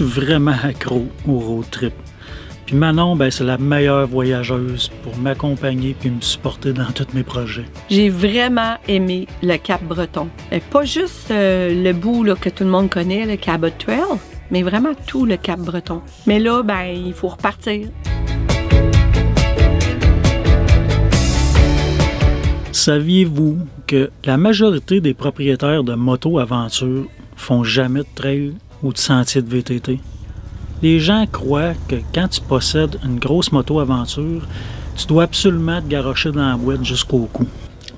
suis vraiment accro au road trip. Puis Manon, ben, c'est la meilleure voyageuse pour m'accompagner puis me supporter dans tous mes projets. J'ai vraiment aimé le Cap-Breton. Pas juste le bout là, que tout le monde connaît, le Cabot Trail, mais vraiment tout le Cap-Breton. Mais là, ben, il faut repartir. Saviez-vous que la majorité des propriétaires de moto-aventure font jamais de trail ou de sentier de VTT? Les gens croient que quand tu possèdes une grosse moto-aventure, tu dois absolument te garrocher dans la boîte jusqu'au cou.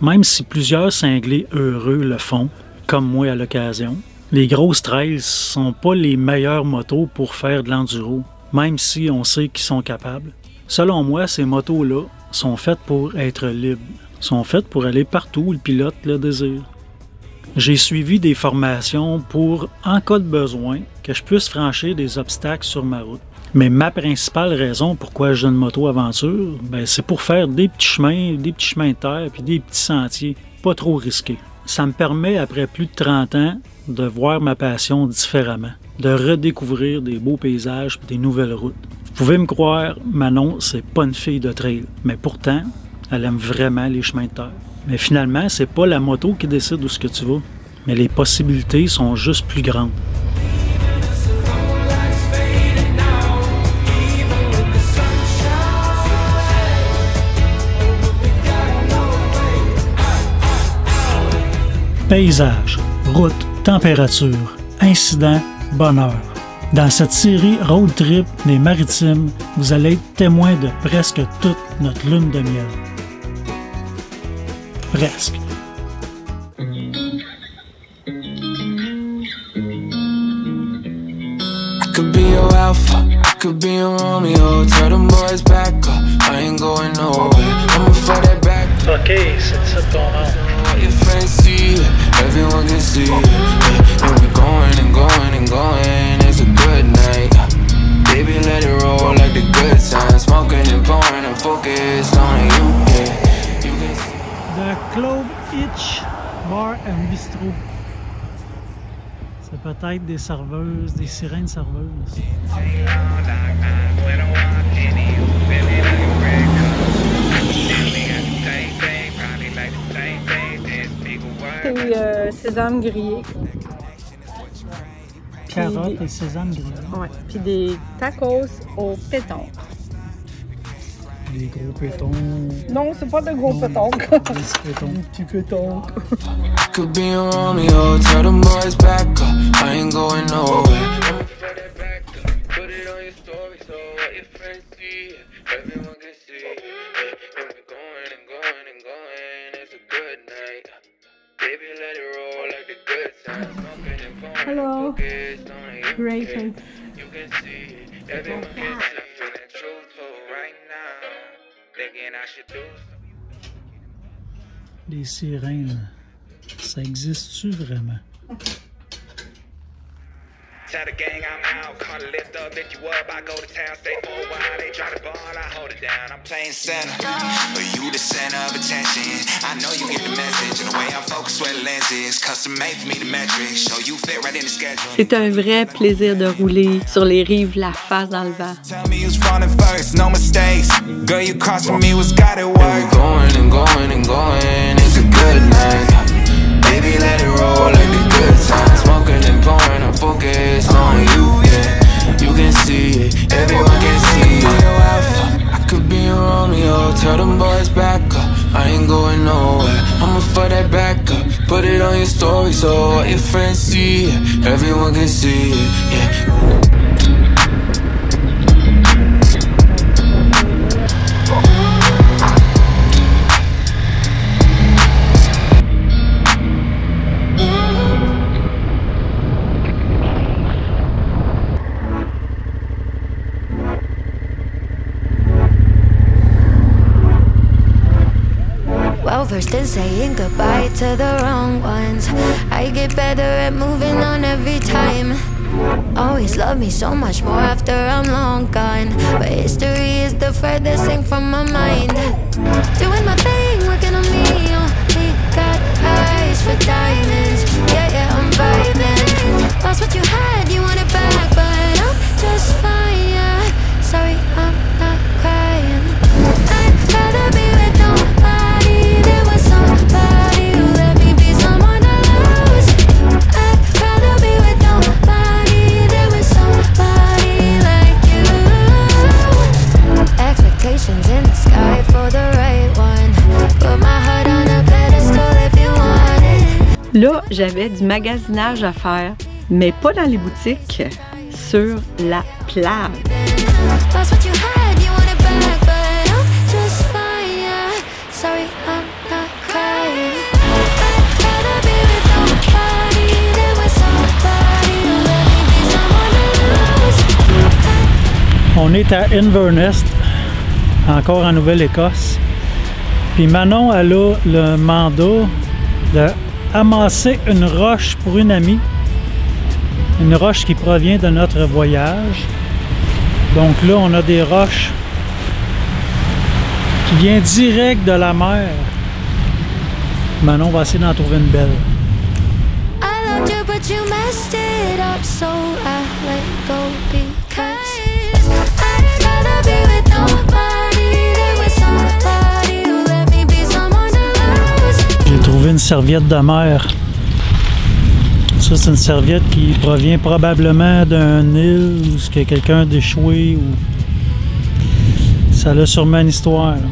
Même si plusieurs cinglés heureux le font, comme moi à l'occasion, les grosses trails sont pas les meilleures motos pour faire de l'enduro, même si on sait qu'ils sont capables. Selon moi, ces motos-là sont faites pour être libres, sont faites pour aller partout où le pilote le désire. J'ai suivi des formations pour, en cas de besoin, que je puisse franchir des obstacles sur ma route. Mais ma principale raison pourquoi j'ai une moto-aventure, ben, c'est pour faire des petits chemins de terre puis des petits sentiers, pas trop risqués. Ça me permet, après plus de 30 ans, de voir ma passion différemment, de redécouvrir des beaux paysages et des nouvelles routes. Vous pouvez me croire, Manon, c'est pas une fille de trail, mais pourtant, elle aime vraiment les chemins de terre. Mais finalement, c'est pas la moto qui décide où ce que tu vas, mais les possibilités sont juste plus grandes. Paysage, route, température, incident, bonheur. Dans cette série Road Trip des Maritimes, vous allez être témoin de presque toute notre lune de miel. Presque. I could be your alpha, I could be your Romeo. Tell them boys back up, I ain't going nowhere. I'ma for that back. Ok, c'est ça ton nom. Your friends see it, everyone can see it. And we going and going and going. It's a good night. Baby, let it roll like the good times. Smoking and pouring and focused on you, yeah. The Club Hitch Bar and Bistro. C'est peut-être des serveuses, des sirènes serveuses. C'est sésame grillé. Carottes et sésame grillé. Ouais. Puis des tacos au pétanque. Des gros pétons. Non, c'est pas de gros pétanques. Des petits pétons. Des petits pétanques. I could be your Romeo, tell them boys back up, I ain't going nowhere. Put it on your story so your friends see it, everyone can see it. And we're going and going and going, it's a good night. Baby, let it roll like the good times. Smoking and pouring, Hello. focused on you. Great, thanks. You can see it, everyone can see it. Feeling truthful right now, thinking I should do something. Les sirènes, ça existe-tu vraiment? Tell the gang I'm out, call the lift up, lift you up. I go to town, stay for a while. They try to ball, I hold it down. I'm playing center, but you the center of attention. I know you get the message, and the way I focus where the lens is custom made for me the metrics. Show you fit right in the schedule. C'est un vrai plaisir de rouler sur les rives, la face dans le vent. Tell me who's running first, no mistakes. Girl, you crossing me, what's got it work? And we're going and going and going. It's a good night. Baby, let it roll like the good times. Smoking and pouring, I'm focused on you, yeah. You can see it, everyone can see it. I could be a Romeo, tell them boys back up. I ain't going nowhere, I'ma for that back up. Put it on your story so all your friends see it. Everyone can see it, yeah. Well versed in saying goodbye to the wrong ones. I get better at moving on every time. Always love me so much more after I'm long gone. But history is the furthest thing from my mind. Doing my thing, working on me. Got eyes for diamonds. Yeah, I'm vibing. Lost what you had, you want it back, but I'm Là, j'avais du magasinage à faire, mais pas dans les boutiques, sur la plage. Lost what you had, you want it back, but I'm just fine, yeah. Sorry, I'm not crying. I'd rather be with nobody than with somebody who let me be someone to lose. On est à Inverness, encore en Nouvelle-Écosse. Puis Manon, elle a le mandat de amasser une roche pour une amie. Une roche qui provient de notre voyage. Donc là, on a des roches qui viennent direct de la mer. Manon va essayer d'en trouver une belle. I loved you, but you messed it up, so I let go because I'd rather be with nobody than with somebody who let me be someone to lose. J'ai trouvé une serviette de mer. Ça, c'est une serviette qui provient probablement d'un île où il y a quelqu'un d'échoué. Ou... Ça a sûrement une histoire. Là.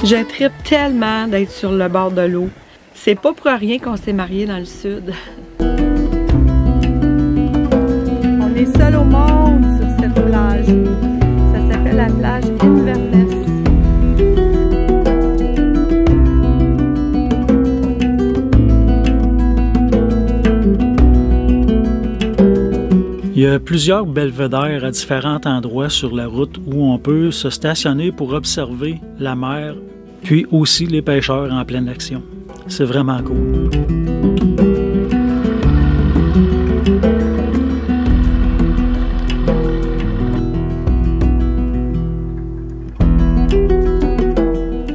Je tripe tellement d'être sur le bord de l'eau. C'est pas pour rien qu'on s'est mariés dans le sud. On est seul au monde sur cette plage. Ça s'appelle la plage Inverness. Il y a plusieurs belvédères à différents endroits sur la route où on peut se stationner pour observer la mer, puis aussi les pêcheurs en pleine action. C'est vraiment cool.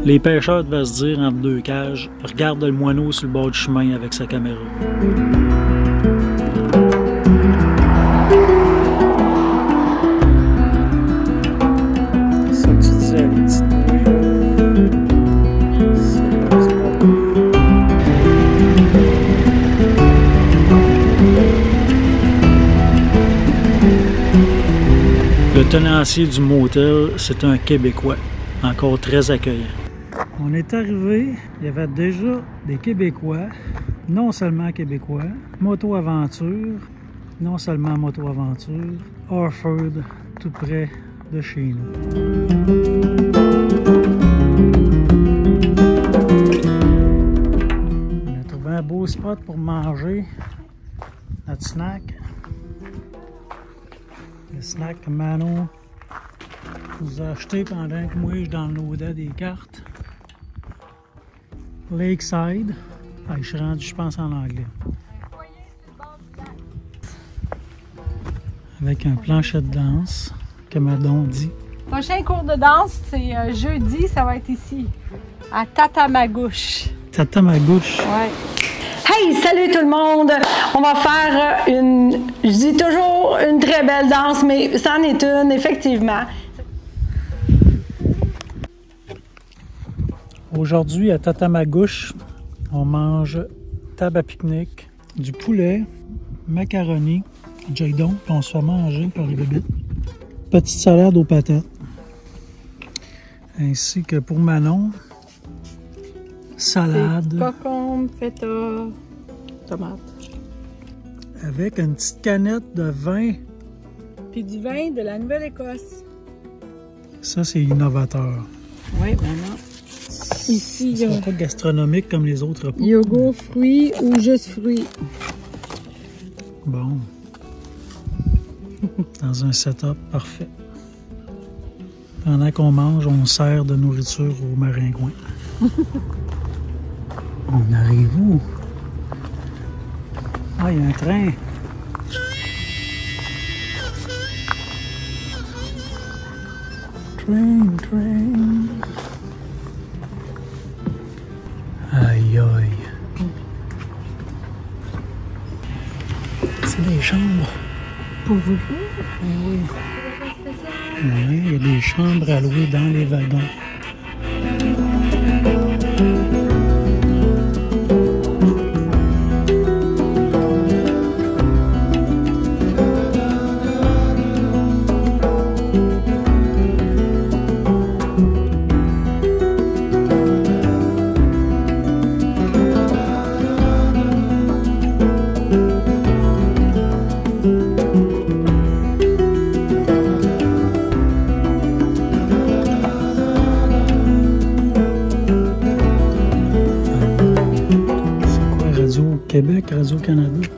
Les pêcheurs devaient se dire entre deux cages, regarde le moineau sur le bord du chemin avec sa caméra. Le tenancier du motel, c'est un Québécois, encore très accueillant. On est arrivé, il y avait déjà des Québécois, non seulement Québécois, moto-aventure, non seulement moto-aventure, Orford, tout près de chez nous. On a trouvé un beau spot pour manger notre snack. Le snack que Manon nous a acheté pendant que moi je downloadais des cartes. Lakeside. Ah, je suis rendu, je pense, en anglais. Avec un plancher de danse, que Manon dit. Prochain cours de danse, c'est jeudi, ça va être ici, à Tatamagouche. Tatamagouche. Ouais. Hey, salut tout le monde! On va faire je dis toujours une très belle danse, mais c'en est une, effectivement. Aujourd'hui, à Tatamagouche, on mange table à pique-nique, du poulet, macaroni, jadon, puis on se fait manger par les bébés. Petite salade aux patates. Ainsi que pour Manon, salade. Concombre, feta, tomate. Avec une petite canette de vin. Puis du vin de la Nouvelle-Écosse. Ça, c'est innovateur. Oui, vraiment. Ici, il y a pas gastronomique comme les autres repas. yogourt, fruits ou juste fruits. Bon. Dans un setup parfait. Pendant qu'on mange, on sert de nourriture aux maringouins. On arrive où? Ah, il y a un train. Train. Aïe, aïe. C'est des chambres. Pour vous? Oui. Oui, il y a des chambres à louer dans les wagons. Radio-Canada.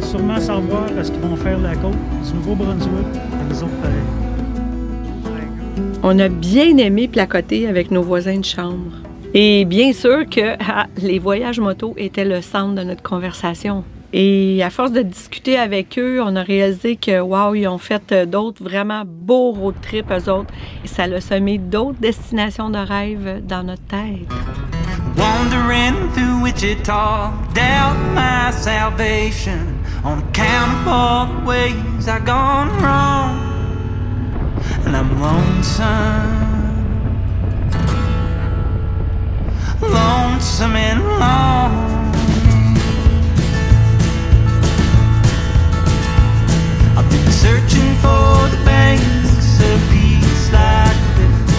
Sûrement savoir parce qu'ils vont faire la côte du Nouveau-Brunswick. Les autres pareils. On a bien aimé placoter avec nos voisins de chambre. Et bien sûr que les voyages moto étaient le centre de notre conversation. Et à force de discuter avec eux, on a réalisé que, wow, ils ont fait d'autres vraiment beaux road trips, eux autres. Et ça a semé d'autres destinations de rêve dans notre tête. Wandering through Wichita, doubt my salvation on account of all the ways I've gone wrong, and I'm lonesome and lonely. I've been searching for the banks of peace like this,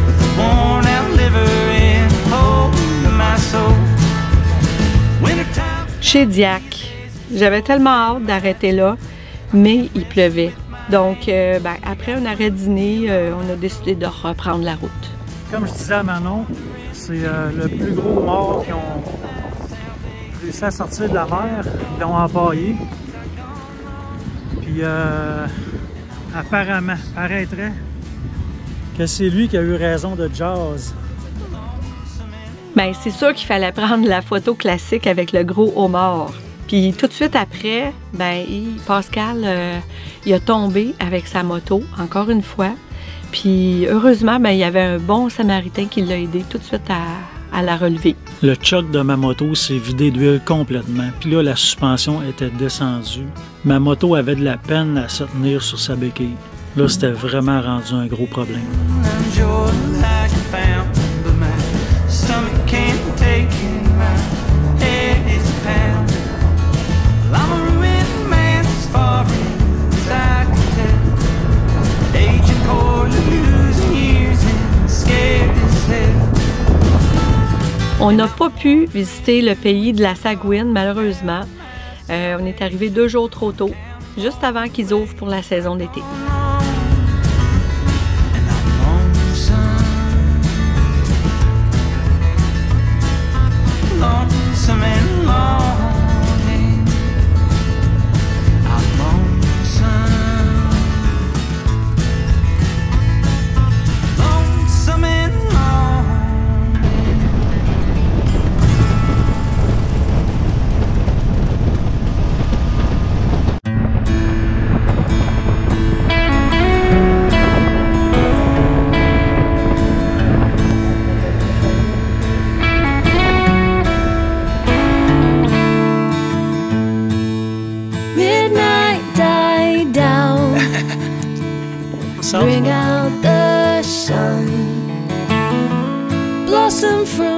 with a worn out liver and hope in my soul. Wintertime. Chez Diac, j'avais tellement hâte d'arrêter là, mais il pleuvait. Donc, après un arrêt dîner, on a décidé de reprendre la route. Comme je disais à Manon, c'est le plus gros mort qui ont réussi à sortir de la mer. Ils l'ont empaillé. Puis, apparemment, paraîtrait que c'est lui qui a eu raison de jazz. Bien, c'est sûr qu'il fallait prendre la photo classique avec le gros homard. Puis tout de suite après, Pascal, il a tombé avec sa moto, encore une fois. Puis heureusement, il y avait un bon Samaritain qui l'a aidé tout de suite à la relever. Le choc de ma moto s'est vidé d'huile complètement. Puis là, la suspension était descendue. Ma moto avait de la peine à se tenir sur sa béquille. Là, c'était vraiment rendu un gros problème. On n'a pas pu visiter le pays de la Sagouine, malheureusement. On est arrivé 2 jours trop tôt, juste avant qu'ils ouvrent pour la saison d'été.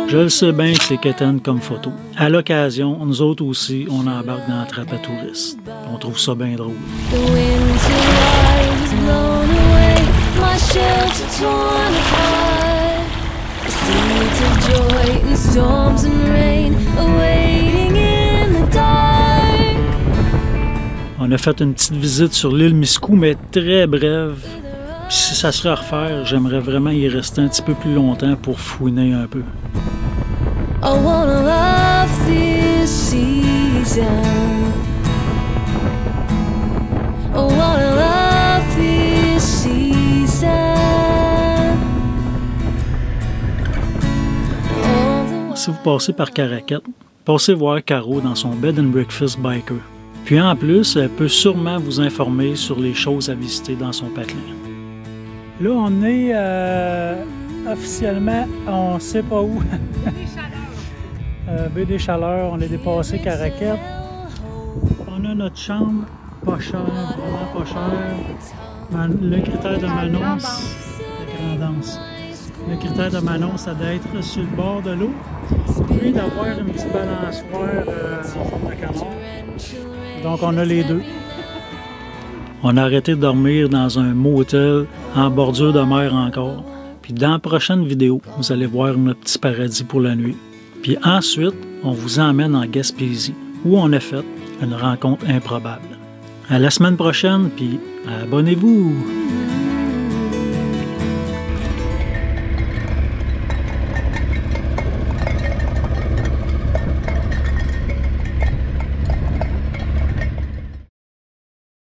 Je le sais bien que c'est quétaine comme photo. À l'occasion, nous autres aussi, on embarque dans la trappe à touristes. On trouve ça bien drôle. On a fait une petite visite sur l'île Miscou, mais très brève. Puis si ça serait à refaire, j'aimerais vraiment y rester un petit peu plus longtemps pour fouiner un peu. I wanna love this season. I wanna love this season. Si vous passez par Caraquette, passez voir Caro dans son Bed and Breakfast Biker. Puis en plus, elle peut sûrement vous informer sur les choses à visiter dans son patelin. Là, on est officiellement, on sait pas où. Baie des Chaleurs, on est dépassé Caraquette. On a notre chambre, pas cher, vraiment pas cher. Le critère de Manon, la grandance. Le critère de Manon, ça doit être sur le bord de l'eau, puis d'avoir une petite balançoire en forme de canard. Donc on a les deux. On a arrêté de dormir dans un motel en bordure de mer encore. Puis dans la prochaine vidéo, vous allez voir notre petit paradis pour la nuit. Puis ensuite, on vous emmène en Gaspésie, où on a fait une rencontre improbable. À la semaine prochaine, puis abonnez-vous!